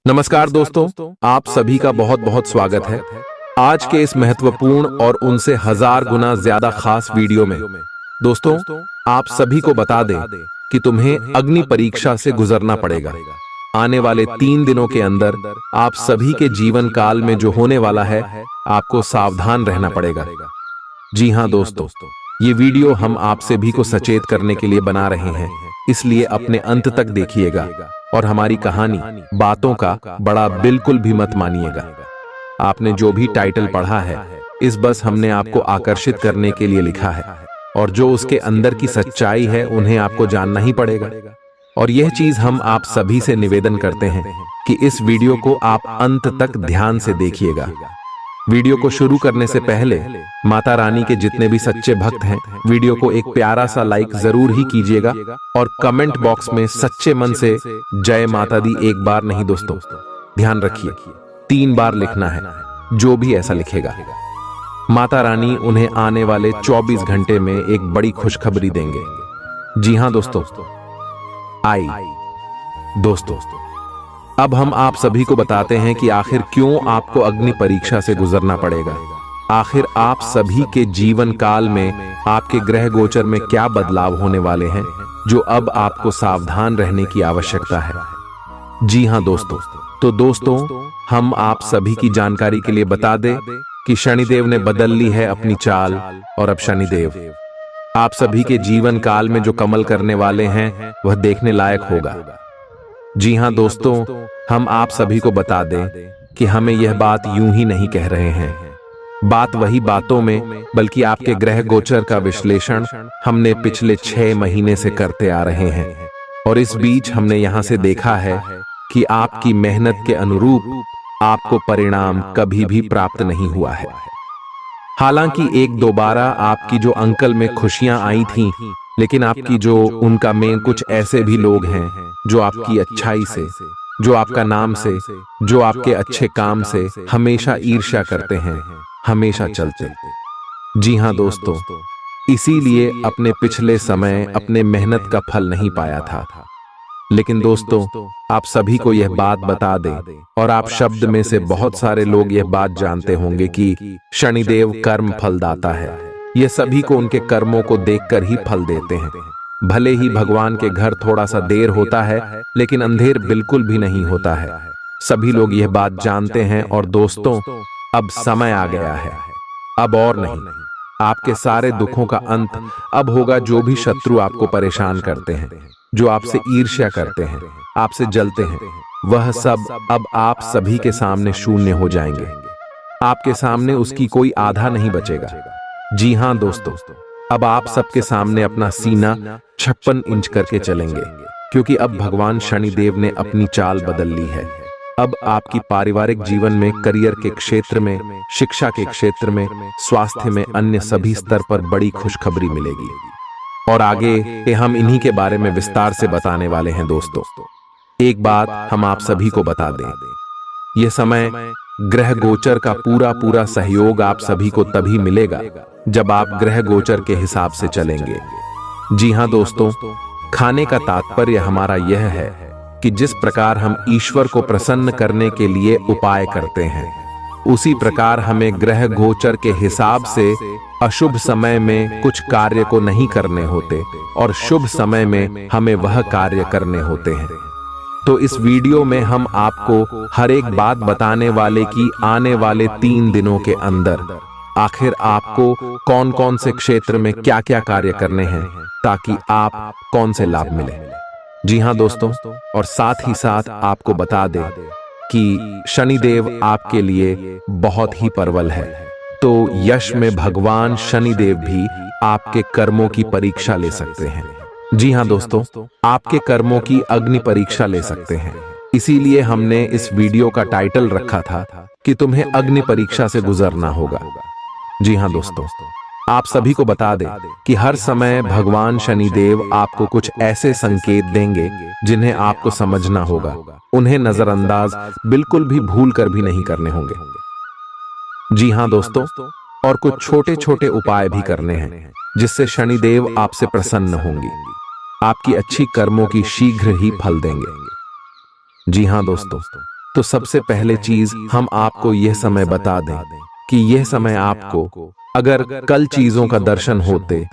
नमस्कार दोस्तों, आप सभी का बहुत बहुत स्वागत है। आज के इस महत्वपूर्ण और उनसे हजार गुना ज्यादा खास वीडियो में दोस्तों आप सभी को बता दें कि तुम्हें अग्नि परीक्षा से गुजरना पड़ेगा। आने वाले 3 दिनों के अंदर आप सभी के जीवन काल में जो होने वाला है, आपको सावधान रहना पड़ेगा। जी हाँ दोस्तों, ये वीडियो हम आप सभी को सचेत करने के लिए बना रहे हैं, इसलिए अपने अंत तक देखिएगा और हमारी कहानी बातों का बड़ा बिल्कुल भी मत मानिएगा। आपने जो भी टाइटल पढ़ा है, इस बस हमने आपको आकर्षित करने के लिए लिखा है, और जो उसके अंदर की सच्चाई है उन्हें आपको जानना ही पड़ेगा। और यह चीज हम आप सभी से निवेदन करते हैं कि इस वीडियो को आप अंत तक ध्यान से देखिएगा। वीडियो को शुरू करने से पहले माता रानी के जितने भी सच्चे भक्त हैं, वीडियो को एक प्यारा सा लाइक जरूर ही कीजिएगा और कमेंट बॉक्स में सच्चे मन से जय माता दी एक बार नहीं दोस्तों, ध्यान रखिए 3 बार लिखना है। जो भी ऐसा लिखेगा, माता रानी उन्हें आने वाले 24 घंटे में एक बड़ी खुशखबरी देंगे। जी हाँ दोस्तों, आई दोस्तों, अब हम आप सभी को बताते हैं कि आखिर क्यों आपको अग्नि परीक्षा से गुजरना पड़ेगा। आखिर आप सभी के जीवन काल में आपके ग्रह गोचर में क्या बदलाव होने वाले हैं, जो अब आपको सावधान रहने की आवश्यकता है। जी हाँ दोस्तों, तो दोस्तों हम आप सभी की जानकारी के लिए बता दें कि शनिदेव ने बदल ली है अपनी चाल, और अब शनिदेव आप सभी के जीवन काल में जो कमल करने वाले हैं वह देखने लायक होगा। जी हाँ दोस्तों, हम आप सभी को बता दें कि हमें यह बात यूं ही नहीं कह रहे हैं। बात वही बातों में, बल्कि आपके ग्रह गोचर का विश्लेषण हमने पिछले 6 महीने से करते आ रहे हैं, और इस बीच हमने यहां से देखा है कि आपकी मेहनत के अनुरूप आपको परिणाम कभी भी प्राप्त नहीं हुआ है। हालांकि 1-2 बार आपकी जो अंकल में खुशियां आई थीं, लेकिन आपकी जो उनका में कुछ ऐसे भी लोग हैं जो आपकी अच्छाई से, जो आपका नाम से, जो आपके अच्छे काम से हमेशा ईर्ष्या करते हैं, हमेशा चलते। जी हाँ दोस्तों, इसीलिए अपने पिछले समय अपने मेहनत का फल नहीं पाया था। लेकिन दोस्तों आप सभी को यह बात बता दें, और आप शब्द में से बहुत सारे लोग यह बात जानते होंगे कि शनिदेव कर्म फलदाता है। यह सभी को उनके कर्मों को देखकर ही फल देते हैं। भले ही भगवान के घर थोड़ा सा देर होता है, लेकिन अंधेर बिल्कुल भी नहीं होता है। सभी लोग यह बात जानते हैं। और दोस्तों अब समय आ गया है, अब और नहीं, आपके सारे दुखों का अंत अब होगा। जो भी शत्रु आपको परेशान करते हैं, जो आपसे ईर्ष्या करते हैं, आपसे जलते हैं, वह सब अब आप सभी के सामने शून्य हो जाएंगे। आपके सामने उसकी कोई आधा नहीं बचेगा। जी हाँ दोस्तों, अब आप सबके सामने अपना सीना 56 इंच करके चलेंगे, क्योंकि अब भगवान शनिदेव ने अपनी चाल बदल ली है। अब आपकी पारिवारिक जीवन में, करियर के क्षेत्र में, शिक्षा के क्षेत्र में, स्वास्थ्य में, अन्य सभी स्तर पर बड़ी खुशखबरी मिलेगी। और आगे हम इन्हीं के बारे में विस्तार से बताने वाले हैं। दोस्तों एक बात हम आप सभी को बता दें, यह समय ग्रह गोचर का पूरा सहयोग आप सभी को तभी मिलेगा जब आप ग्रह गोचर के हिसाब से चलेंगे। जी हाँ दोस्तों, खाने का तात्पर्य हमारा यह है कि जिस प्रकार हम ईश्वर को प्रसन्न करने के लिए उपाय करते हैं, उसी प्रकार हमें ग्रह गोचर के हिसाब से अशुभ समय में कुछ कार्य को नहीं करने होते, और शुभ समय में हमें वह कार्य करने होते हैं। तो इस वीडियो में हम आपको हर एक बात बताने वाले कि आने वाले 3 दिनों के अंदर आखिर आपको कौन कौन से क्षेत्र में क्या क्या कार्य करने हैं, ताकि आप कौन से लाभ मिले। जी हाँ दोस्तों, और साथ ही साथ आपको बता दें कि शनिदेव आपके लिए बहुत ही प्रबल है। तो यश में भगवान शनिदेव भी आपके कर्मों की परीक्षा ले सकते हैं। जी हाँ दोस्तों, आपके कर्मों की अग्नि परीक्षा ले सकते हैं। इसीलिए हमने इस वीडियो का टाइटल रखा था कि तुम्हें अग्नि परीक्षा से गुजरना होगा। जी हाँ दोस्तों, आप सभी को बता दें कि हर समय भगवान शनिदेव आपको कुछ ऐसे संकेत देंगे जिन्हें आपको समझना होगा। उन्हें नजरअंदाज बिल्कुल भी भूल कर भी नहीं करने होंगे। जी हाँ दोस्तों, और कुछ छोटे छोटे उपाय भी करने हैं जिससे शनिदेव आपसे प्रसन्न होंगे, आपकी अच्छी कर्मों की शीघ्र ही फल देंगे। जी हाँ दोस्तों, तो सबसे पहले चीज हम आपको यह समय बता दें कि यह समय आपको, अगर कल चीजों का दर्शन होते,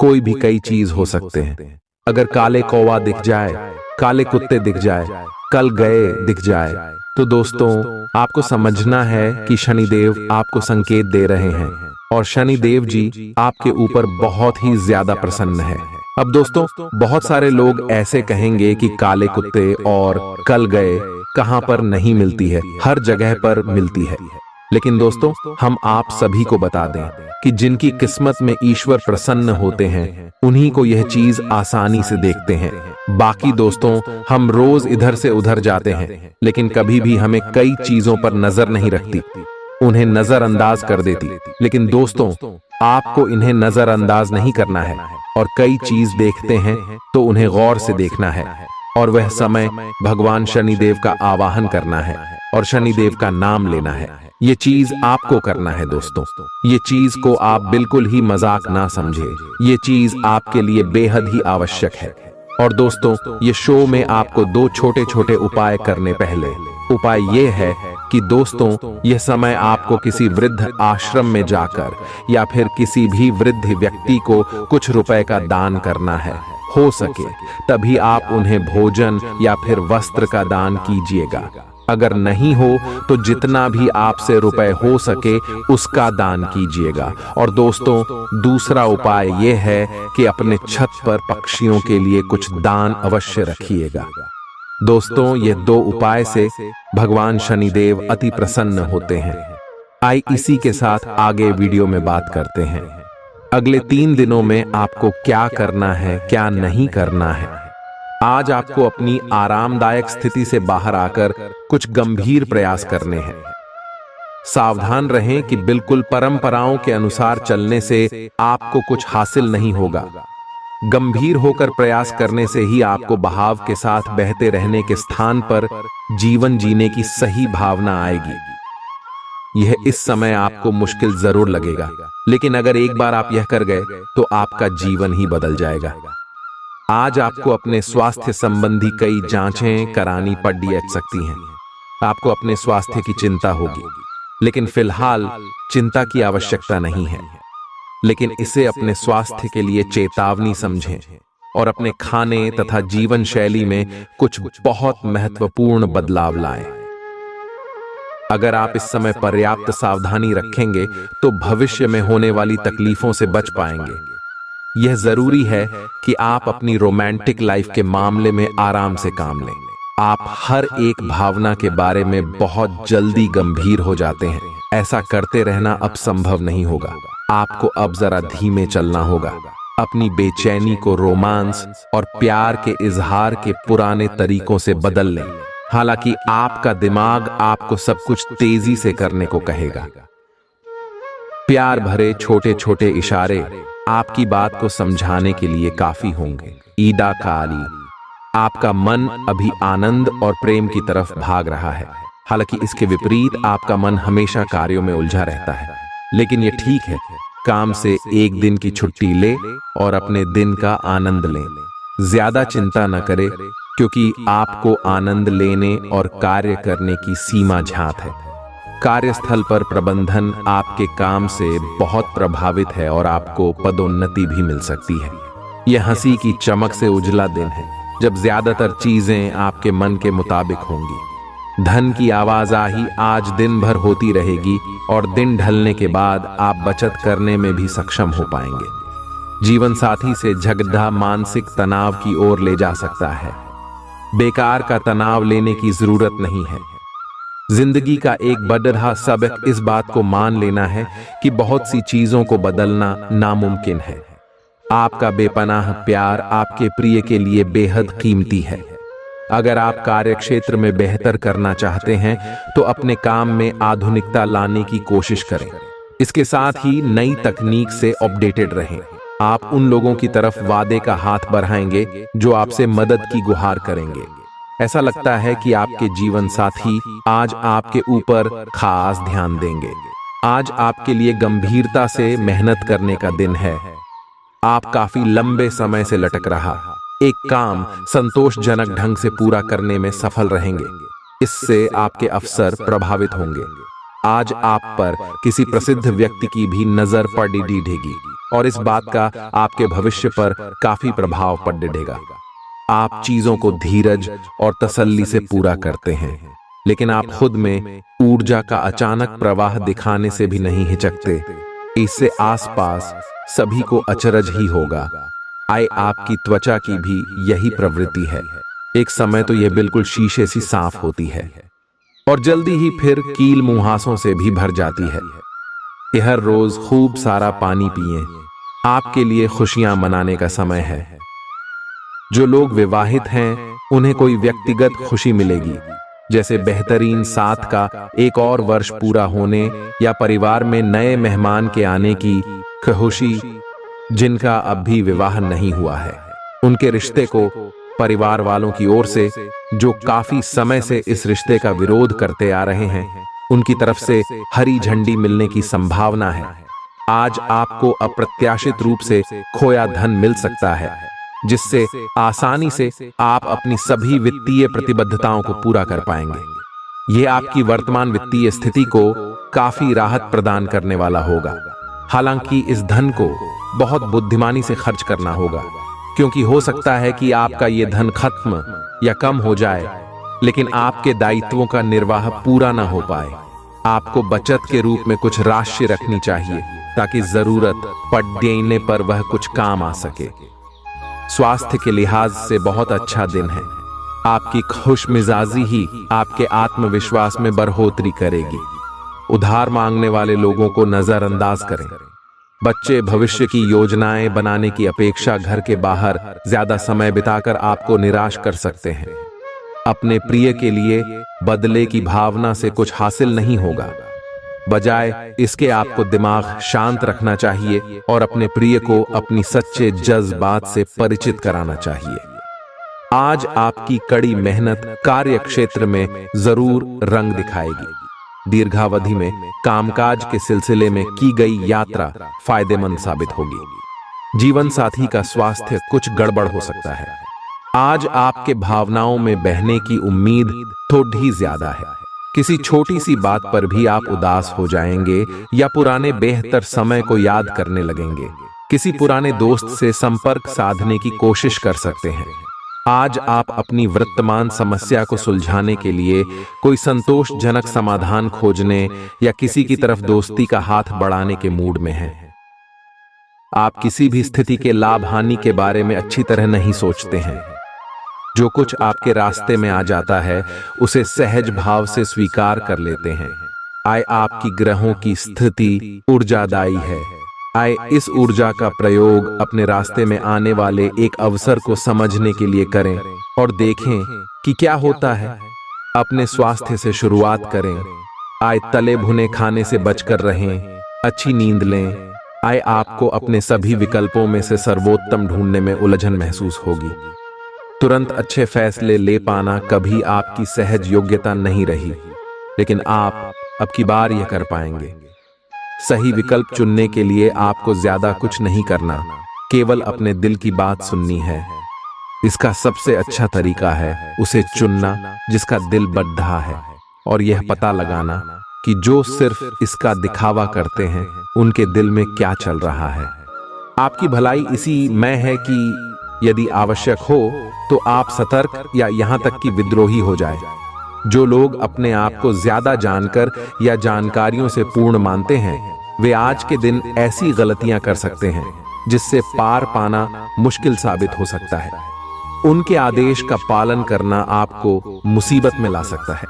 कोई भी कई चीज हो सकते हैं। अगर काले कौवा दिख जाए, काले कुत्ते दिख जाए, कल गए दिख जाए, तो दोस्तों आपको समझना है कि शनिदेव आपको संकेत दे रहे हैं और शनिदेव जी आपके ऊपर बहुत ही ज्यादा प्रसन्न है। अब दोस्तों बहुत सारे लोग ऐसे कहेंगे कि काले कुत्ते और कल गए कहां पर नहीं मिलती है, हर जगह पर मिलती है। लेकिन दोस्तों हम आप सभी को बता दें कि जिनकी किस्मत में ईश्वर प्रसन्न होते हैं उन्हीं को यह चीज आसानी से देखते हैं। बाकी दोस्तों हम रोज इधर से उधर जाते हैं, लेकिन कभी भी हमें कई चीजों पर नजर नहीं रखती, उन्हें नजरअंदाज कर देती। लेकिन दोस्तों आपको इन्हें नजरअंदाज नहीं करना है और कई चीज देखते हैं तो उन्हें गौर से देखना है। और वह समय भगवान शनिदेव का आवाहन करना है और शनिदेव का नाम लेना है। ये चीज आपको करना है दोस्तों। ये चीज को आप बिल्कुल ही मजाक ना समझे, ये चीज आपके लिए बेहद ही आवश्यक है। और दोस्तों ये शो में आपको दो छोटे छोटे उपाय करने पहले उपाय ये है कि दोस्तों यह समय आपको किसी वृद्ध आश्रम में जाकर या फिर किसी भी वृद्ध व्यक्ति को कुछ रुपए का दान करना है। हो सके तभी आप उन्हें भोजन या फिर वस्त्र का दान कीजिएगा। अगर नहीं हो तो जितना भी आपसे रुपए हो सके उसका दान कीजिएगा। और दोस्तों दूसरा उपाय यह है कि अपने छत पर पक्षियों के लिए कुछ दान अवश्य रखिएगा। दोस्तों ये दो उपाय से भगवान शनिदेव अति प्रसन्न होते हैं। आइए इसी के साथ आगे वीडियो में बात करते हैं। अगले 3 दिनों में आपको क्या करना है, क्या नहीं करना है। आज आपको अपनी आरामदायक स्थिति से बाहर आकर कुछ गंभीर प्रयास करने हैं। सावधान रहें कि बिल्कुल परंपराओं के अनुसार चलने से आपको कुछ हासिल नहीं होगा। गंभीर होकर प्रयास करने से ही आपको बहाव के साथ बहते रहने के स्थान पर जीवन जीने की सही भावना आएगी। यह इस समय आपको मुश्किल जरूर लगेगा, लेकिन अगर एक बार आप यह कर गए तो आपका जीवन ही बदल जाएगा। आज आपको अपने स्वास्थ्य संबंधी कई जांचें करानी पड़ सकती हैं। आपको अपने स्वास्थ्य की चिंता होगी, लेकिन फिलहाल चिंता की आवश्यकता नहीं है। लेकिन इसे अपने स्वास्थ्य के लिए चेतावनी समझें और अपने खाने तथा जीवन शैली में कुछ बहुत महत्वपूर्ण बदलाव लाएं। अगर आप इस समय पर्याप्त सावधानी रखेंगे तो भविष्य में होने वाली तकलीफों से बच पाएंगे। यह जरूरी है कि आप अपनी रोमांटिक लाइफ के मामले में आराम से काम लें। आप हर एक भावना के बारे में बहुत जल्दी गंभीर हो जाते हैं। ऐसा करते रहना अब संभव नहीं होगा। आपको अब जरा धीमे चलना होगा। अपनी बेचैनी को रोमांस और प्यार के इजहार के पुराने तरीकों से बदल लें। हालांकि आपका दिमाग आपको सब कुछ तेजी से करने को कहेगा। प्यार भरे छोटे छोटे इशारे आपकी बात को समझाने के लिए काफी होंगे। ईदा काली, आपका मन अभी आनंद और प्रेम की तरफ भाग रहा है। हालांकि इसके विपरीत आपका मन हमेशा कार्यों में उलझा रहता है। लेकिन यह ठीक है, काम से एक दिन की छुट्टी ले और अपने दिन का आनंद लें। ज्यादा चिंता न करें, क्योंकि आपको आनंद लेने और कार्य करने की सीमा ज्ञात है। कार्यस्थल पर प्रबंधन आपके काम से बहुत प्रभावित है और आपको पदोन्नति भी मिल सकती है। यह हंसी की चमक से उजला दिन है, जब ज्यादातर चीजें आपके मन के मुताबिक होंगी। धन की आवाजाही आज दिन भर होती रहेगी और दिन ढलने के बाद आप बचत करने में भी सक्षम हो पाएंगे। जीवन साथी से झगड़ा मानसिक तनाव की ओर ले जा सकता है। बेकार का तनाव लेने की जरूरत नहीं है। जिंदगी का एक बड़ा सबक इस बात को मान लेना है कि बहुत सी चीजों को बदलना नामुमकिन है। आपका बेपनाह प्यार आपके प्रिय के लिए बेहद कीमती है। अगर आप कार्यक्षेत्र में बेहतर करना चाहते हैं तो अपने काम में आधुनिकता लाने की कोशिश करें। इसके साथ ही नई तकनीक से अपडेटेड रहें। आप उन लोगों की तरफ वादे का हाथ बढ़ाएंगे जो आपसे मदद की गुहार करेंगे। ऐसा लगता है कि आपके जीवन साथी आज आपके ऊपर खास ध्यान देंगे। आज आपके लिए गंभीरता से मेहनत करने का दिन है। आप काफी लंबे समय से लटक रहा एक काम संतोषजनक ढंग से पूरा करने में सफल रहेंगे। इससे आपके अवसर प्रभावित होंगे। आज आप पर किसी प्रसिद्ध व्यक्ति की भी नजर पड़ डीढेगी और इस बात का आपके भविष्य पर काफी प्रभाव पड़ डेगा। आप चीजों को धीरज और तसल्ली से पूरा करते हैं, लेकिन आप खुद में ऊर्जा का अचानक प्रवाह दिखाने से भी नहीं हिचकते। इससे आसपास सभी को अचरज ही होगा। आपकी त्वचा की भी यही प्रवृत्ति है। एक समय तो यह बिल्कुल शीशे सी साफ होती है और जल्दी ही फिर कील मुहासों से भी भर जाती है। हर रोज खूब सारा पानी पिएं। आपके लिए खुशियां मनाने का समय है। जो लोग विवाहित हैं उन्हें कोई व्यक्तिगत खुशी मिलेगी, जैसे बेहतरीन साथ का एक और वर्ष पूरा होने या परिवार में नए मेहमान के आने की खुशी। जिनका अब भी विवाह नहीं हुआ है, उनके रिश्ते को परिवार वालों की ओर से, जो काफी समय से इस रिश्ते का विरोध करते आ रहे हैं, उनकी तरफ से हरी झंडी मिलने की संभावना है। आज आपको अप्रत्याशित रूप से खोया धन मिल सकता है, जिससे आसानी से आप अपनी सभी वित्तीय प्रतिबद्धताओं को पूरा कर पाएंगे। ये आपकी वर्तमान वित्तीय स्थिति को काफी राहत प्रदान करने वाला होगा। हालांकि इस धन को बहुत बुद्धिमानी से खर्च करना होगा, क्योंकि हो सकता है कि आपका ये धन खत्म या कम हो जाए, लेकिन आपके दायित्वों का निर्वाह पूरा ना हो पाए। आपको बचत के रूप में कुछ राशि रखनी चाहिए, ताकि जरूरत पड़ने पर वह कुछ काम आ सके। स्वास्थ्य के लिहाज से बहुत अच्छा दिन है। आपकी खुश मिजाजी ही आपके आत्मविश्वास में बढ़ोतरी करेगी। उधार मांगने वाले लोगों को नजरअंदाज करें। बच्चे भविष्य की योजनाएं बनाने की अपेक्षा घर के बाहर ज्यादा समय बिताकर आपको निराश कर सकते हैं। अपने प्रिय के लिए बदले की भावना से कुछ हासिल नहीं होगा। बजाय इसके आपको दिमाग शांत रखना चाहिए और अपने प्रिय को अपनी सच्चे जज्बात से परिचित कराना चाहिए। आज आपकी कड़ी मेहनत कार्य क्षेत्र में जरूर रंग दिखाएगी। दीर्घावधि में कामकाज के सिलसिले में की गई यात्रा फायदेमंद साबित होगी। जीवन साथी का स्वास्थ्य कुछ गड़बड़ हो सकता है। आज आपके भावनाओं में बहने की उम्मीद थोड़ी ज्यादा है। किसी छोटी सी बात पर भी आप उदास हो जाएंगे या पुराने बेहतर समय को याद करने लगेंगे। किसी पुराने दोस्त से संपर्क साधने की कोशिश कर सकते हैं। आज आप अपनी वर्तमान समस्या को सुलझाने के लिए कोई संतोषजनक समाधान खोजने या किसी की तरफ दोस्ती का हाथ बढ़ाने के मूड में हैं। आप किसी भी स्थिति के लाभ हानि के बारे में अच्छी तरह नहीं सोचते हैं। जो कुछ आपके रास्ते में आ जाता है उसे सहज भाव से स्वीकार कर लेते हैं। आपकी ग्रहों की स्थिति ऊर्जादायी है। इस ऊर्जा का प्रयोग अपने रास्ते में आने वाले एक अवसर को समझने के लिए करें और देखें कि क्या होता है। अपने स्वास्थ्य से शुरुआत करें। तले भुने खाने से बचकर रहें। अच्छी नींद लें। आपको अपने सभी विकल्पों में से सर्वोत्तम ढूंढने में उलझन महसूस होगी। तुरंत अच्छे फैसले ले पाना कभी आपकी सहज योग्यता नहीं रही, लेकिन आप अब की बार यह कर पाएंगे। सही विकल्प चुनने के लिए आपको ज्यादा कुछ नहीं करना, केवल अपने दिल की बात सुननी है। इसका सबसे अच्छा तरीका है उसे चुनना जिसका दिल बद्धा है, और यह पता लगाना कि जो सिर्फ इसका दिखावा करते हैं उनके दिल में क्या चल रहा है। आपकी भलाई इसी में है कि यदि आवश्यक हो तो आप सतर्क या यहां तक कि विद्रोही हो जाए। जो लोग अपने आप को ज्यादा जानकर या जानकारियों से पूर्ण मानते हैं, वे आज के दिन ऐसी गलतियां कर सकते हैं जिससे पार पाना मुश्किल साबित हो सकता है। उनके आदेश का पालन करना आपको मुसीबत में ला सकता है।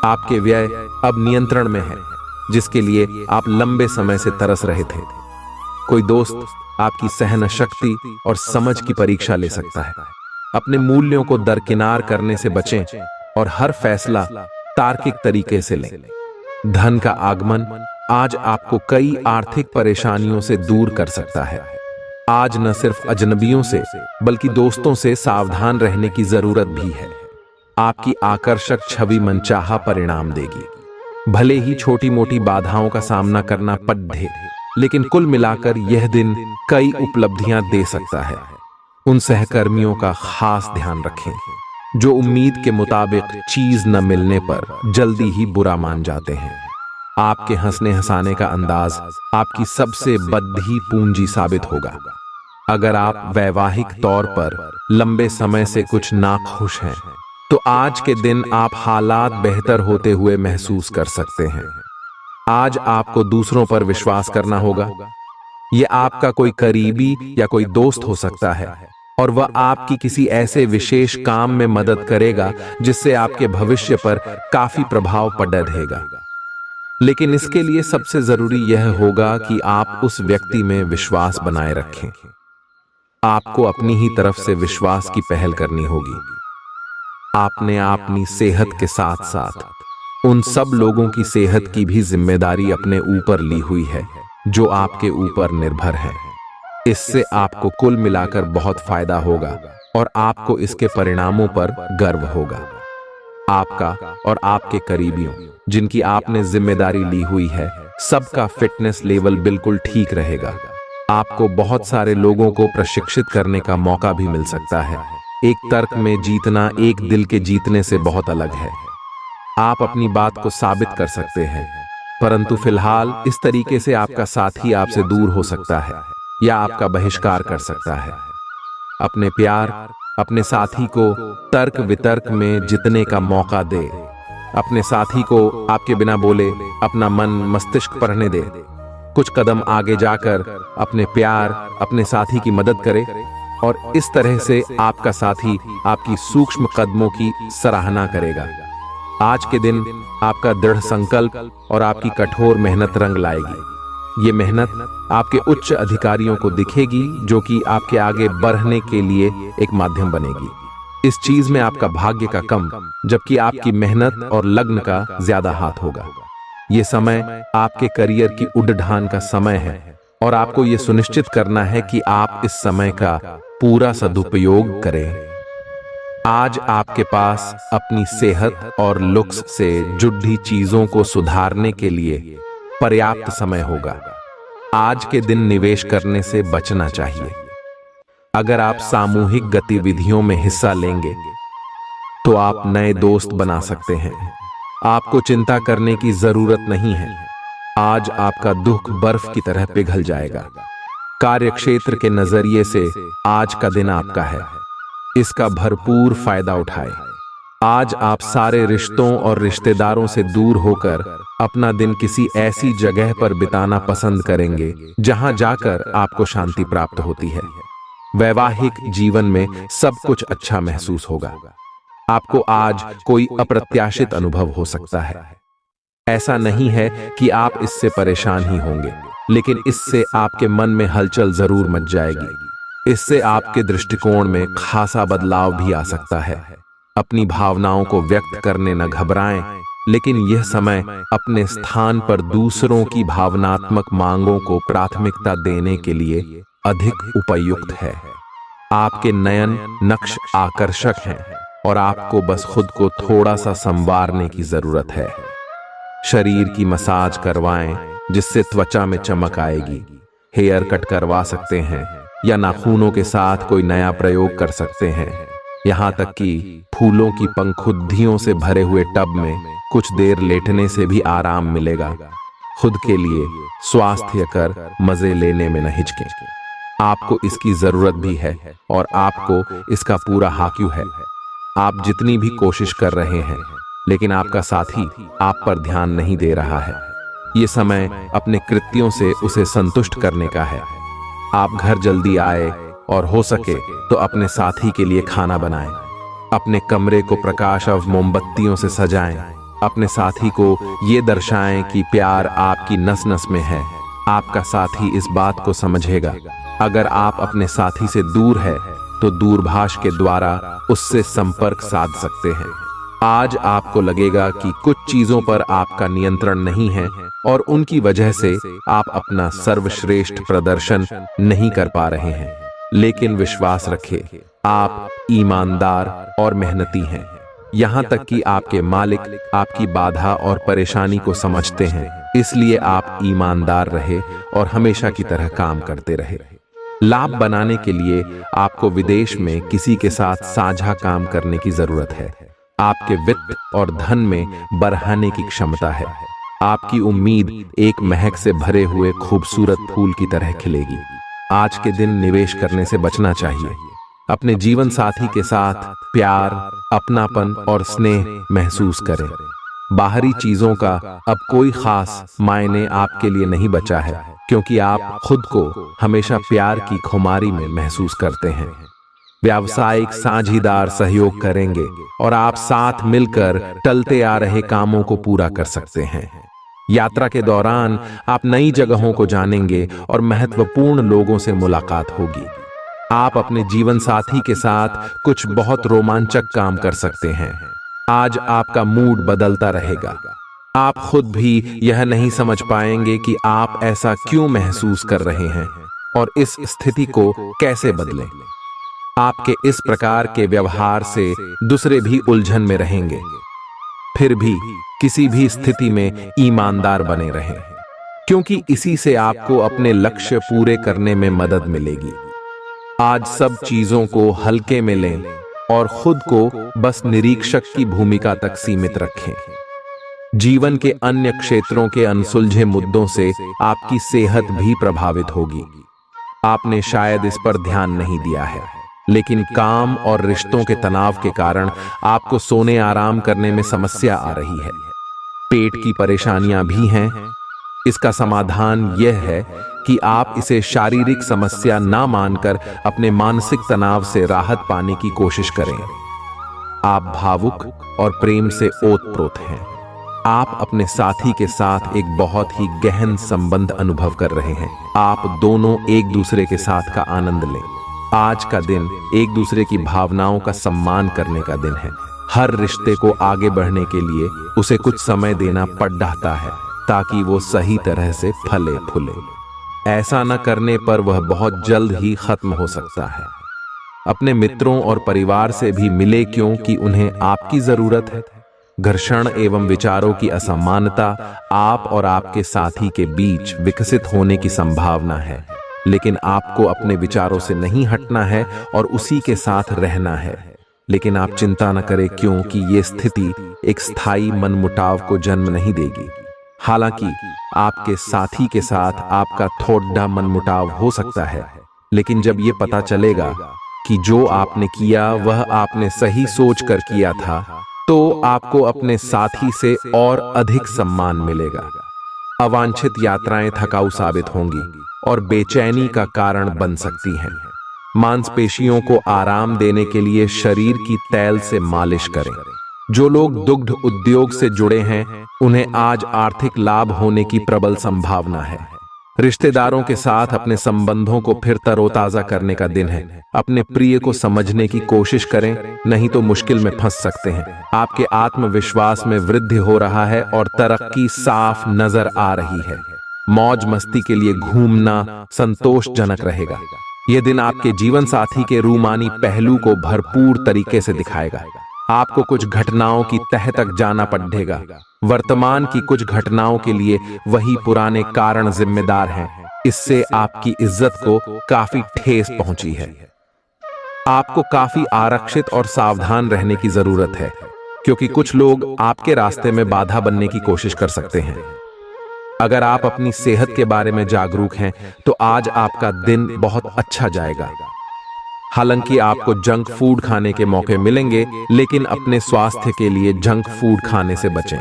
आपके व्यय अब नियंत्रण में है, जिसके लिए आप लंबे समय से तरस रहे थे। कोई दोस्त आपकी सहन शक्ति और समझ की परीक्षा ले सकता है। अपने मूल्यों को दरकिनार करने से बचें और हर फैसला तार्किक तरीके से लें। धन का आगमन आज आपको कई आर्थिक परेशानियों से दूर कर सकता है। आज न सिर्फ अजनबियों से बल्कि दोस्तों से सावधान रहने की जरूरत भी है। आपकी आकर्षक छवि मनचाहा परिणाम देगी। भले ही छोटी मोटी बाधाओं का सामना करना पड़े, लेकिन कुल मिलाकर यह दिन कई उपलब्धियां दे सकता है। उन सहकर्मियों का खास ध्यान रखें जो उम्मीद के मुताबिक चीज न मिलने पर जल्दी ही बुरा मान जाते हैं। आपके हंसने हंसाने का अंदाज आपकी सबसे बड़ी पूंजी साबित होगा। अगर आप वैवाहिक तौर पर लंबे समय से कुछ नाखुश हैं, तो आज के दिन आप हालात बेहतर होते हुए महसूस कर सकते हैं। आज आपको दूसरों पर विश्वास करना होगा। ये आपका कोई करीबी या कोई दोस्त हो सकता है और वह आपकी किसी ऐसे विशेष काम में मदद करेगा जिससे आपके भविष्य पर काफी प्रभाव पड़ा रहेगा। लेकिन इसके लिए सबसे जरूरी यह होगा कि आप उस व्यक्ति में विश्वास बनाए रखें। आपको अपनी ही तरफ से विश्वास की पहल करनी होगी। आपने अपनी सेहत के साथ साथ उन सब लोगों की सेहत की भी जिम्मेदारी अपने ऊपर ली हुई है जो आपके ऊपर निर्भर है। इससे आपको कुल मिलाकर बहुत फायदा होगा और आपको इसके परिणामों पर गर्व होगा। आपका और आपके करीबियों जिनकी आपने जिम्मेदारी ली हुई है, सबका फिटनेस लेवल बिल्कुल ठीक रहेगा। आपको बहुत सारे लोगों को प्रशिक्षित करने का मौका भी मिल सकता है। एक तर्क में जीतना एक दिल के जीतने से बहुत अलग है। आप अपनी बात को साबित कर सकते हैं, परंतु फिलहाल इस तरीके से आपका साथी आपसे दूर हो सकता है या आपका बहिष्कार कर सकता है। अपने प्यार अपने साथी को तर्क वितर्क में जितने का मौका दे। अपने साथी को आपके बिना बोले अपना मन मस्तिष्क पढ़ने दे। कुछ कदम आगे जाकर अपने प्यार अपने साथी की मदद करे और इस तरह से आपका साथी आपकी सूक्ष्म कदमों की सराहना करेगा। आज के दिन आपका दृढ़ संकल्प और आपकी कठोर मेहनत रंग लाएगी। ये मेहनत आपके उच्च अधिकारियों को दिखेगी, जो कि आपके आगे बढ़ने के लिए एक माध्यम बनेगी। इस चीज में आपका भाग्य का कम, जबकि आपकी मेहनत और लग्न का ज्यादा हाथ होगा। ये समय आपके करियर की उड़ान का समय है और आपको ये सुनिश्चित करना है कि आप इस समय का पूरा सदुपयोग करें। आज आपके पास अपनी सेहत और लुक्स से जुड़ी चीजों को सुधारने के लिए पर्याप्त समय होगा। आज के दिन निवेश करने से बचना चाहिए। अगर आप सामूहिक गतिविधियों में हिस्सा लेंगे तो आप नए दोस्त बना सकते हैं। आपको चिंता करने की जरूरत नहीं है। आज आपका दुख बर्फ की तरह पिघल जाएगा। कार्यक्षेत्र के नजरिए से आज का दिन आपका है। इसका भरपूर फायदा उठाएं। आज आप सारे रिश्तों और रिश्तेदारों से दूर होकर अपना दिन किसी ऐसी जगह पर बिताना पसंद करेंगे जहां जाकर आपको शांति प्राप्त होती है। वैवाहिक जीवन में सब कुछ अच्छा महसूस होगा। आपको आज कोई अप्रत्याशित अनुभव हो सकता है। ऐसा नहीं है कि आप इससे परेशान ही होंगे, लेकिन इससे आपके मन में हलचल जरूर मच जाएगी। इससे आपके दृष्टिकोण में खासा बदलाव भी आ सकता है। अपनी भावनाओं को व्यक्त करने न घबराएं, लेकिन यह समय अपने स्थान पर दूसरों की भावनात्मक मांगों को प्राथमिकता देने के लिए अधिक उपयुक्त है। आपके नयन नक्श आकर्षक हैं और आपको बस खुद को थोड़ा सा संवारने की जरूरत है। शरीर की मसाज करवाएं जिससे त्वचा में चमक आएगी। हेयर कट करवा सकते हैं या नाखूनों के साथ कोई नया प्रयोग कर सकते हैं। यहाँ तक कि फूलों की पंखुद्दियों से भरे हुए टब में कुछ देर लेटने से भी आराम मिलेगा। खुद के लिए स्वास्थ्य कर मजे लेने में न हिचकें। आपको इसकी जरूरत भी है और आपको इसका पूरा हाक्यू है। आप जितनी भी कोशिश कर रहे हैं, लेकिन आपका साथी आप पर ध्यान नहीं दे रहा है। ये समय अपने कृत्यों से उसे संतुष्ट करने का है। आप घर जल्दी आए और हो सके तो अपने साथी के लिए खाना बनाएं। अपने कमरे को प्रकाश और मोमबत्तियों से सजाएं। अपने साथी को ये दर्शाएं कि प्यार आपकी नस नस में है। आपका साथी इस बात को समझेगा। अगर आप अपने साथी से दूर है तो दूरभाष के द्वारा उससे संपर्क साध सकते हैं। आज आपको लगेगा कि कुछ चीजों पर आपका नियंत्रण नहीं है और उनकी वजह से आप अपना सर्वश्रेष्ठ प्रदर्शन नहीं कर पा रहे हैं, लेकिन विश्वास रखें, आप ईमानदार और मेहनती हैं। यहाँ तक कि आपके मालिक आपकी बाधा और परेशानी को समझते हैं, इसलिए आप ईमानदार रहे और हमेशा की तरह काम करते रहे। लाभ बनाने के लिए आपको विदेश में किसी के साथ साझा काम करने की जरूरत है। आपके वित्त और धन में बढ़ाने की क्षमता है। आपकी उम्मीद एक महक से भरे हुए खूबसूरत फूल की तरह खिलेगी। आज के दिन निवेश करने से बचना चाहिए। अपने जीवन साथी के साथ प्यार, अपनापन और स्नेह महसूस करें। बाहरी चीजों का अब कोई खास मायने आपके लिए नहीं बचा है, क्योंकि आप खुद को हमेशा प्यार की खुमारी में महसूस करते हैं। व्यावसायिक साझीदार सहयोग करेंगे और आप साथ मिलकर टलते आ रहे कामों को पूरा कर सकते हैं। यात्रा के दौरान आप नई जगहों को जानेंगे और महत्वपूर्ण लोगों से मुलाकात होगी। आप अपने जीवन साथी के साथ कुछ बहुत रोमांचक काम कर सकते हैं। आज आपका मूड बदलता रहेगा। आप खुद भी यह नहीं समझ पाएंगे कि आप ऐसा क्यों महसूस कर रहे हैं और इस स्थिति को कैसे बदलें। आपके इस प्रकार के व्यवहार से दूसरे भी उलझन में रहेंगे। फिर भी किसी भी स्थिति में ईमानदार बने रहें, क्योंकि इसी से आपको अपने लक्ष्य पूरे करने में मदद मिलेगी। आज सब चीजों को हल्के में लें और खुद को बस निरीक्षक की भूमिका तक सीमित रखें। जीवन के अन्य क्षेत्रों के अनसुलझे मुद्दों से आपकी सेहत भी प्रभावित होगी। आपने शायद इस पर ध्यान नहीं दिया है, लेकिन काम और रिश्तों के तनाव के कारण आपको सोने आराम करने में समस्या आ रही है। पेट की परेशानियां भी हैं। इसका समाधान यह है कि आप इसे शारीरिक समस्या ना मानकर अपने मानसिक तनाव से राहत पाने की कोशिश करें। आप भावुक और प्रेम से ओतप्रोत हैं। आप अपने साथी के साथ एक बहुत ही गहन संबंध अनुभव कर रहे हैं। आप दोनों एक दूसरे के साथ का आनंद लें। आज का दिन एक दूसरे की भावनाओं का सम्मान करने का दिन है। हर रिश्ते को आगे बढ़ने के लिए उसे कुछ समय देना पड़ जाता है, ताकि वो सही तरह से फले फूले। ऐसा न करने पर वह बहुत जल्द ही खत्म हो सकता है। अपने मित्रों और परिवार से भी मिले, क्योंकि उन्हें आपकी जरूरत है। घर्षण एवं विचारों की असमानता आप और आपके साथी के बीच विकसित होने की संभावना है, लेकिन आपको अपने विचारों से नहीं हटना है और उसी के साथ रहना है। लेकिन आप चिंता न करें, क्योंकि ये स्थिति एक स्थायी मनमुटाव को जन्म नहीं देगी। हालांकि आपके साथी के साथ आपका थोड़ा मनमुटाव हो सकता है, लेकिन जब ये पता चलेगा कि जो आपने किया वह आपने सही सोच कर किया था, तो आपको अपने साथी से और अधिक सम्मान मिलेगा। अवांछित यात्राएं थकाऊ साबित होंगी और बेचैनी का कारण बन सकती हैं। मांसपेशियों को आराम देने के लिए शरीर की तैल से मालिश करें। जो लोग दुग्ध उद्योग से जुड़े हैं, उन्हें आज आर्थिक लाभ होने की प्रबल संभावना है। रिश्तेदारों के साथ अपने संबंधों को फिर तरोताजा करने का दिन है। अपने प्रिय को समझने की कोशिश करें, नहीं तो मुश्किल में फंस सकते हैं। आपके आत्मविश्वास में वृद्धि हो रहा है और तरक्की साफ नजर आ रही है। मौज मस्ती के लिए घूमना संतोषजनक रहेगा। यह दिन आपके जीवन साथी के रूमानी पहलू को भरपूर तरीके से दिखाएगा। आपको कुछ घटनाओं की तह तक जाना पड़ेगा। वर्तमान की कुछ घटनाओं के लिए वही पुराने कारण जिम्मेदार हैं। इससे आपकी इज्जत को काफी ठेस पहुंची है। आपको काफी आरक्षित और सावधान रहने की जरूरत है, क्योंकि कुछ लोग आपके रास्ते में बाधा बनने की कोशिश कर सकते हैं। अगर आप अपनी सेहत के बारे में जागरूक हैं, तो आज आपका दिन बहुत अच्छा जाएगा। हालांकि आपको जंक फूड खाने के मौके मिलेंगे, लेकिन अपने स्वास्थ्य के लिए जंक फूड खाने से बचें।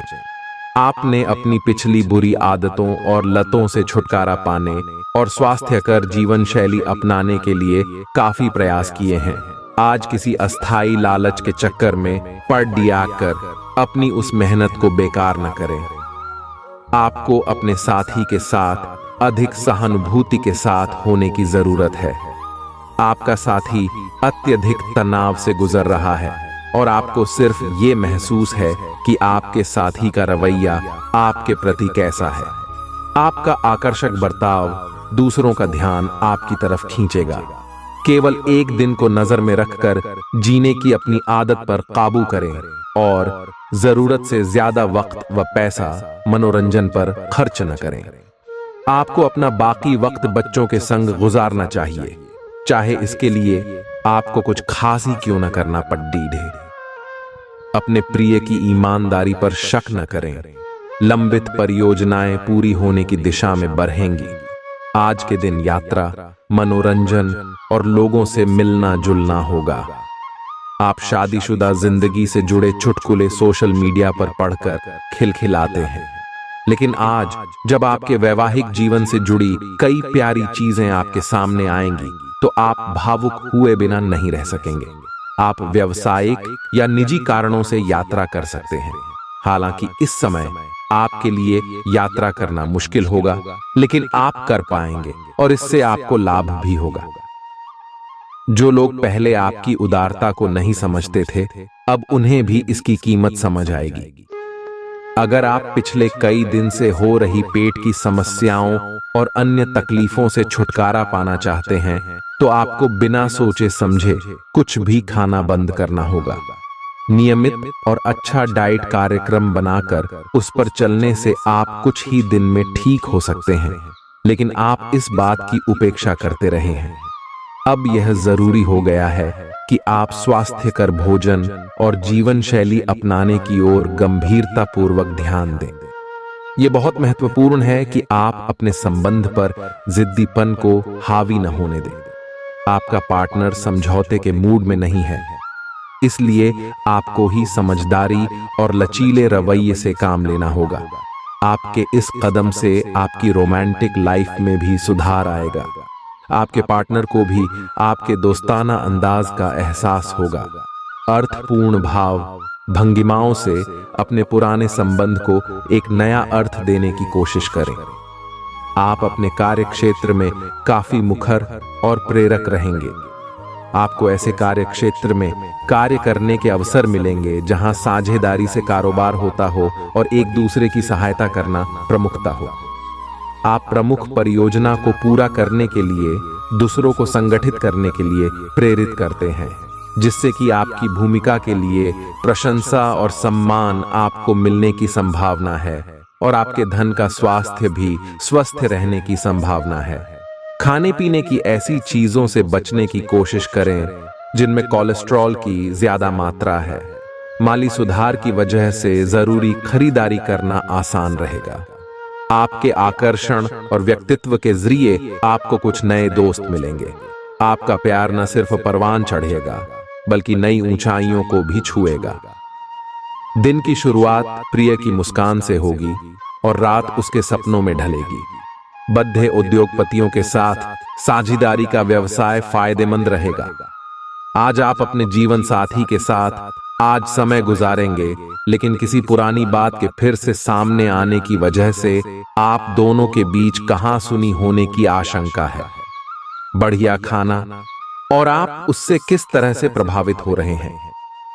आपने अपनी पिछली बुरी आदतों और लतों से छुटकारा पाने और स्वास्थ्यकर जीवन शैली अपनाने के लिए काफी प्रयास किए हैं। आज किसी अस्थायी लालच के चक्कर में पड़ कर अपनी उस मेहनत को बेकार न करें। आपको अपने साथी के साथ अधिक सहानुभूति के साथ होने की जरूरत है। आपका साथी अत्यधिक तनाव से गुजर रहा है और आपको सिर्फ ये महसूस है कि आपके साथी का रवैया आपके प्रति कैसा है। आपका आकर्षक बर्ताव दूसरों का ध्यान आपकी तरफ खींचेगा। केवल एक दिन को नजर में रखकर जीने की अपनी आदत पर काबू करें और जरूरत से ज्यादा वक्त व पैसा मनोरंजन पर खर्च न करें। आपको अपना बाकी वक्त बच्चों के संग गुजारना चाहिए। चाहे इसके लिए आपको कुछ खास ही क्यों न करना पड़े। अपने प्रिय की ईमानदारी पर शक न करें। लंबित परियोजनाएं पूरी होने की दिशा में बढ़ेंगी। आज के दिन यात्रा, मनोरंजन और लोगों से मिलना जुलना होगा। आप शादीशुदा जिंदगी से जुड़े चुटकुले सोशल मीडिया पर पढ़कर खिलखिलाते हैं, लेकिन आज जब आपके वैवाहिक जीवन से जुड़ी कई प्यारी चीजें आपके सामने आएंगी तो आप भावुक हुए बिना नहीं रह सकेंगे। आप व्यावसायिक या निजी कारणों से यात्रा कर सकते हैं। हालांकि इस समय आपके लिए यात्रा करना मुश्किल होगा, लेकिन आप कर पाएंगे और इससे आपको लाभ भी होगा। जो लोग पहले आपकी उदारता को नहीं समझते थे, अब उन्हें भी इसकी कीमत समझ आएगी। अगर आप पिछले कई दिन से हो रही पेट की समस्याओं और अन्य तकलीफों से छुटकारा पाना चाहते हैं, तो आपको बिना सोचे समझे कुछ भी खाना बंद करना होगा। नियमित और अच्छा डाइट कार्यक्रम बनाकर उस पर चलने से आप कुछ ही दिन में ठीक हो सकते हैं, लेकिन आप इस बात की उपेक्षा करते रहे हैं। अब यह जरूरी हो गया है कि आप स्वास्थ्यकर भोजन और जीवन शैली अपनाने की ओर गंभीरतापूर्वक ध्यान दें। यह बहुत महत्वपूर्ण है कि आप अपने संबंध पर जिद्दीपन को हावी न होने दें। आपका पार्टनर समझौते के मूड में नहीं है, इसलिए आपको ही समझदारी और लचीले रवैये से काम लेना होगा। आपके इस कदम से आपकी रोमांटिक लाइफ में भी सुधार आएगा। आपके पार्टनर को भी आपके दोस्ताना अंदाज का एहसास होगा। अर्थपूर्ण भाव भंगिमाओं से अपने पुराने संबंध को एक नया अर्थ देने की कोशिश करें। आप अपने कार्य क्षेत्र में काफी मुखर और प्रेरक रहेंगे। आपको ऐसे कार्य क्षेत्र में कार्य करने के अवसर मिलेंगे जहां साझेदारी से कारोबार होता हो और एक दूसरे की सहायता करना प्रमुखता हो। आप प्रमुख परियोजना को पूरा करने के लिए दूसरों को संगठित करने के लिए प्रेरित करते हैं, जिससे कि आपकी भूमिका के लिए प्रशंसा और सम्मान आपको मिलने की संभावना है और आपके धन का स्वास्थ्य भी स्वस्थ रहने की संभावना है। खाने पीने की ऐसी चीजों से बचने की कोशिश करें जिनमें कोलेस्ट्रॉल की ज्यादा मात्रा है। माली सुधार की वजह से जरूरी खरीदारी करना आसान रहेगा। आपके आकर्षण और व्यक्तित्व के जरिए आपको कुछ नए दोस्त मिलेंगे। आपका प्यार न सिर्फ परवान चढ़ेगा बल्कि नई ऊंचाइयों को भी छुएगा। दिन की शुरुआत प्रिय की मुस्कान से होगी और रात उसके सपनों में ढलेगी। बद्धे उद्योगपतियों के साथ साझेदारी का व्यवसाय फायदेमंद रहेगा। आज आप अपने जीवन साथी के साथ आज समय गुजारेंगे, लेकिन किसी पुरानी बात के फिर से सामने आने की वजह से आप दोनों के बीच कहां सुनी होने की आशंका है। बढ़िया खाना और आप उससे किस तरह से प्रभावित हो रहे हैं।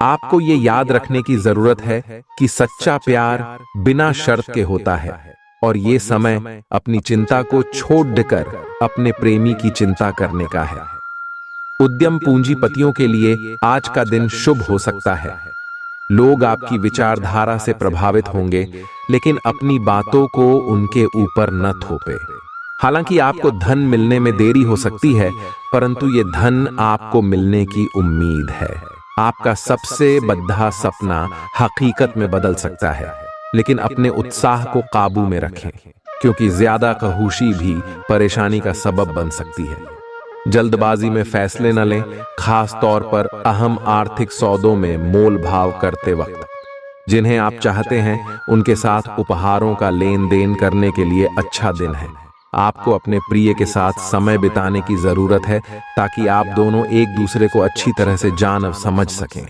आपको ये याद रखने की जरूरत है कि सच्चा प्यार बिना शर्त के होता है और ये समय अपनी चिंता को छोड़ देकर अपने प्रेमी की चिंता करने का है। उद्यम पूंजीपतियों के लिए आज का दिन शुभ हो सकता है। लोग आपकी विचारधारा से प्रभावित होंगे, लेकिन अपनी बातों को उनके ऊपर न थोपे। हालांकि आपको धन मिलने में देरी हो सकती है, परंतु ये धन आपको मिलने की उम्मीद है। आपका सबसे बद्धा सपना हकीकत में बदल सकता है, लेकिन अपने उत्साह को काबू में रखें, क्योंकि ज्यादा खहूशी भी परेशानी का सबब बन सकती है। जल्दबाजी में फैसले न लें, खास तौर पर अहम आर्थिक सौदों में मोल भाव करते वक्त। जिन्हें आप चाहते हैं उनके साथ उपहारों का लेन देन करने के लिए अच्छा दिन है। आपको अपने प्रिय के साथ समय बिताने की जरूरत है ताकि आप दोनों एक दूसरे को अच्छी तरह से जान और समझ सकें।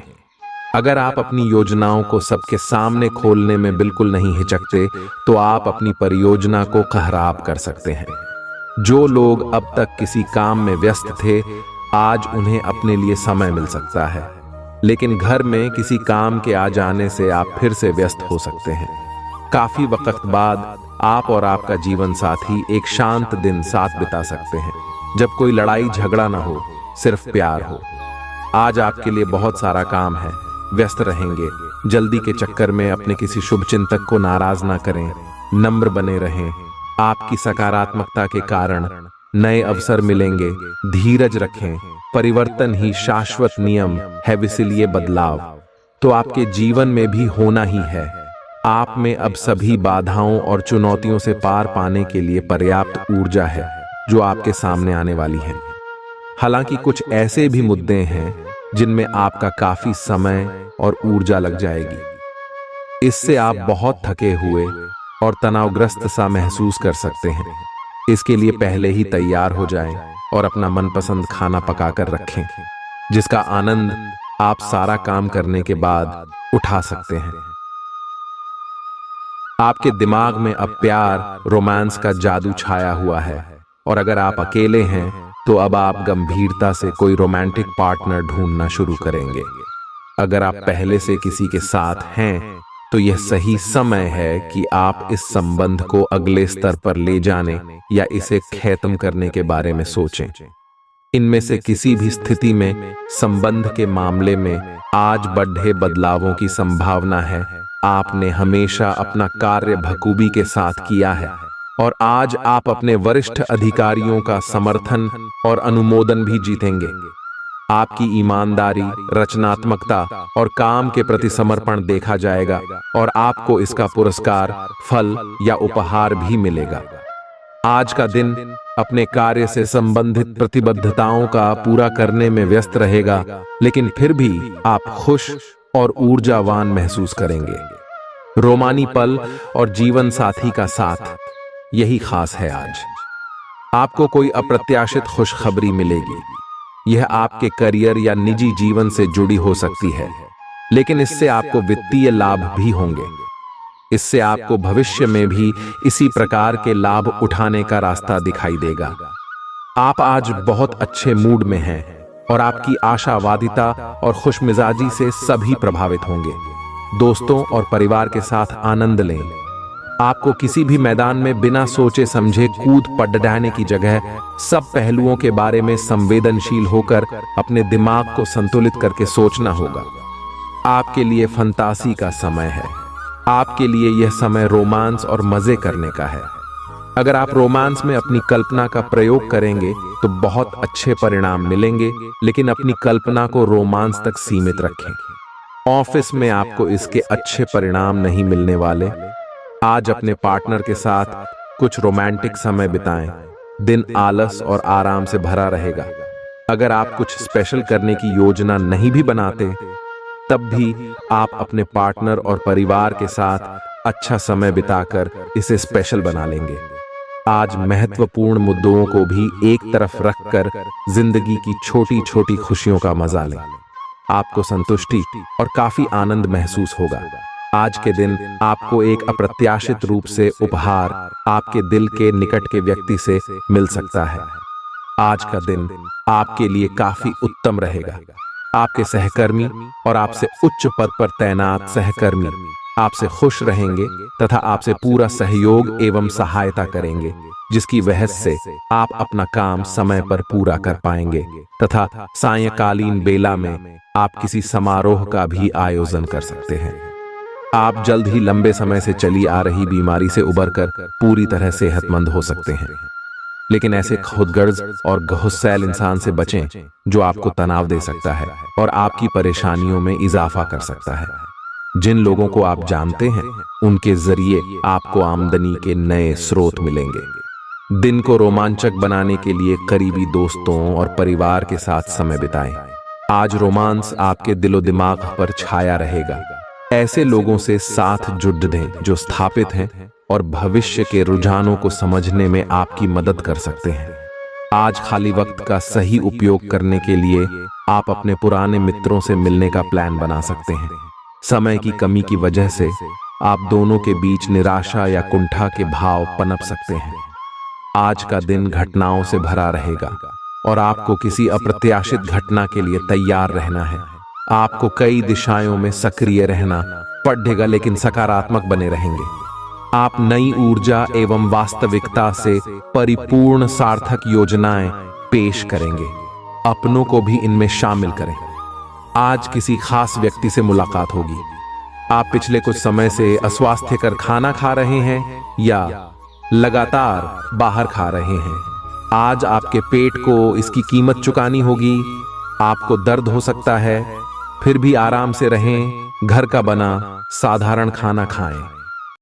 अगर आप अपनी योजनाओं को सबके सामने खोलने में बिल्कुल नहीं हिचकते, तो आप अपनी परियोजना को खराब कर सकते हैं। जो लोग अब तक किसी काम में व्यस्त थे, आज उन्हें अपने लिए समय मिल सकता है, लेकिन घर में किसी काम के आ जाने से आप फिर से व्यस्त हो सकते हैं। काफी वक्त बाद आप और आपका जीवन साथी एक शांत दिन साथ बिता सकते हैं, जब कोई लड़ाई झगड़ा ना हो, सिर्फ प्यार हो। आज आपके लिए बहुत सारा काम है, व्यस्त रहेंगे। जल्दी के चक्कर में अपने किसी शुभ चिंतक को नाराज ना करें, नम्र बने रहें। आपकी सकारात्मकता के कारण नए अवसर मिलेंगे। धीरज रखें, परिवर्तन ही शाश्वत नियम है, इसीलिए बदलाव तो आपके जीवन में भी होना ही है। आप में अब सभी बाधाओं और चुनौतियों से पार पाने के लिए पर्याप्त ऊर्जा है जो आपके सामने आने वाली है। हालांकि कुछ ऐसे भी मुद्दे हैं जिनमें आपका काफी समय और ऊर्जा लग जाएगी। इससे आप बहुत थके हुए और तनावग्रस्त सा महसूस कर सकते हैं। इसके लिए पहले ही तैयार हो जाएं और अपना मनपसंद खाना पकाकर रखें, जिसका आनंद आप सारा काम करने के बाद उठा सकते हैं। आपके दिमाग में अब प्यार, रोमांस का जादू छाया हुआ है और अगर आप अकेले हैं तो अब आप गंभीरता से कोई रोमांटिक पार्टनर ढूंढना शुरू करेंगे। अगर आप पहले से किसी के साथ हैं तो यह सही समय है कि आप इस संबंध को अगले स्तर पर ले जाने या इसे खत्म करने के बारे में सोचें। इनमें से किसी भी स्थिति में संबंध के मामले में आज बड़े बदलावों की संभावना है। आपने हमेशा अपना कार्य बखूबी के साथ किया है और आज आप अपने वरिष्ठ अधिकारियों का समर्थन और अनुमोदन भी जीतेंगे। आपकी ईमानदारी, रचनात्मकता और काम के प्रति समर्पण देखा जाएगा और आपको इसका पुरस्कार, फल या उपहार भी मिलेगा। आज का दिन अपने कार्य से संबंधित प्रतिबद्धताओं का पूरा करने में व्यस्त रहेगा, लेकिन फिर भी आप खुश और ऊर्जावान महसूस करेंगे। रोमानी पल और जीवन साथी का साथ, यही खास है। आज आपको कोई अप्रत्याशित खुशखबरी मिलेगी। यह आपके करियर या निजी जीवन से जुड़ी हो सकती है, लेकिन इससे आपको वित्तीय लाभ भी होंगे। इससे आपको भविष्य में भी इसी प्रकार के लाभ उठाने का रास्ता दिखाई देगा। आप आज बहुत अच्छे मूड में हैं और आपकी आशावादिता और खुशमिजाजी से सभी प्रभावित होंगे। दोस्तों और परिवार के साथ आनंद लें। आपको किसी भी मैदान में बिना सोचे समझे कूद पड़ने की जगह सब पहलुओं के बारे में संवेदनशील होकर अपने दिमाग को संतुलित करके सोचना होगा। आपके लिए फंतासी का समय है। आपके लिए यह समय रोमांस और मजे करने का है। अगर आप रोमांस में अपनी कल्पना का प्रयोग करेंगे तो बहुत अच्छे परिणाम मिलेंगे, लेकिन अपनी कल्पना को रोमांस तक सीमित रखें। ऑफिस में आपको इसके अच्छे परिणाम नहीं मिलने वाले। आज अपने पार्टनर के साथ कुछ रोमांटिक समय बिताएं। दिन आलस और आराम से भरा रहेगा। अगर आप कुछ स्पेशल करने की योजना नहीं भी बनाते, तब भी आप अपने पार्टनर और परिवार के साथ अच्छा समय बिताकर इसे स्पेशल बना लेंगे। आज महत्वपूर्ण मुद्दों को भी एक तरफ रखकर जिंदगी की छोटी छोटी खुशियों का मजा लें। आपको संतुष्टि और काफी आनंद महसूस होगा। आज के दिन आपको एक अप्रत्याशित रूप से उपहार आपके दिल के निकट के व्यक्ति से मिल सकता है। आज का दिन आपके लिए काफी उत्तम रहेगा। आपके सहकर्मी और आपसे उच्च पद पर तैनात सहकर्मी आपसे खुश रहेंगे तथा आपसे पूरा सहयोग एवं सहायता करेंगे, जिसकी वजह से आप अपना काम समय पर पूरा कर पाएंगे तथा सायंकालीन बेला में आप किसी समारोह का भी आयोजन कर सकते हैं। आप जल्द ही लंबे समय से चली आ रही बीमारी से उबरकर पूरी तरह सेहतमंद हो सकते हैं, लेकिन ऐसे खुदगर्ज और गुस्सैल इंसान से बचें जो आपको तनाव दे सकता है और आपकी परेशानियों में इजाफा कर सकता है। जिन लोगों को आप जानते हैं उनके जरिए आपको आमदनी के नए स्रोत मिलेंगे। दिन को रोमांचक बनाने के लिए करीबी दोस्तों और परिवार के साथ समय बिताएं। आज रोमांस आपके दिलो दिमाग पर छाया रहेगा। ऐसे लोगों से साथ जुड़ दें जो स्थापित हैं और भविष्य के रुझानों को समझने में आपकी मदद कर सकते हैं। आज खाली वक्त का सही उपयोग करने के लिए आप अपने पुराने मित्रों से मिलने का प्लान बना सकते हैं। समय की कमी की वजह से आप दोनों के बीच निराशा या कुंठा के भाव पनप सकते हैं। आज का दिन घटनाओं से भरा रहेगा और आपको किसी अप्रत्याशित घटना के लिए तैयार रहना है। आपको कई दिशाओं में सक्रिय रहना पड़ेगा, लेकिन सकारात्मक बने रहेंगे। आप नई ऊर्जा एवं वास्तविकता से परिपूर्ण सार्थक योजनाएं पेश करेंगे। अपनों को भी इनमें शामिल करें। आज किसी खास व्यक्ति से मुलाकात होगी। आप पिछले कुछ समय से अस्वास्थ्यकर खाना खा रहे हैं या लगातार बाहर खा रहे हैं। आज आपके पेट को इसकी कीमत चुकानी होगी। आपको दर्द हो सकता है, फिर भी आराम से रहें, घर का बना साधारण खाना खाएं।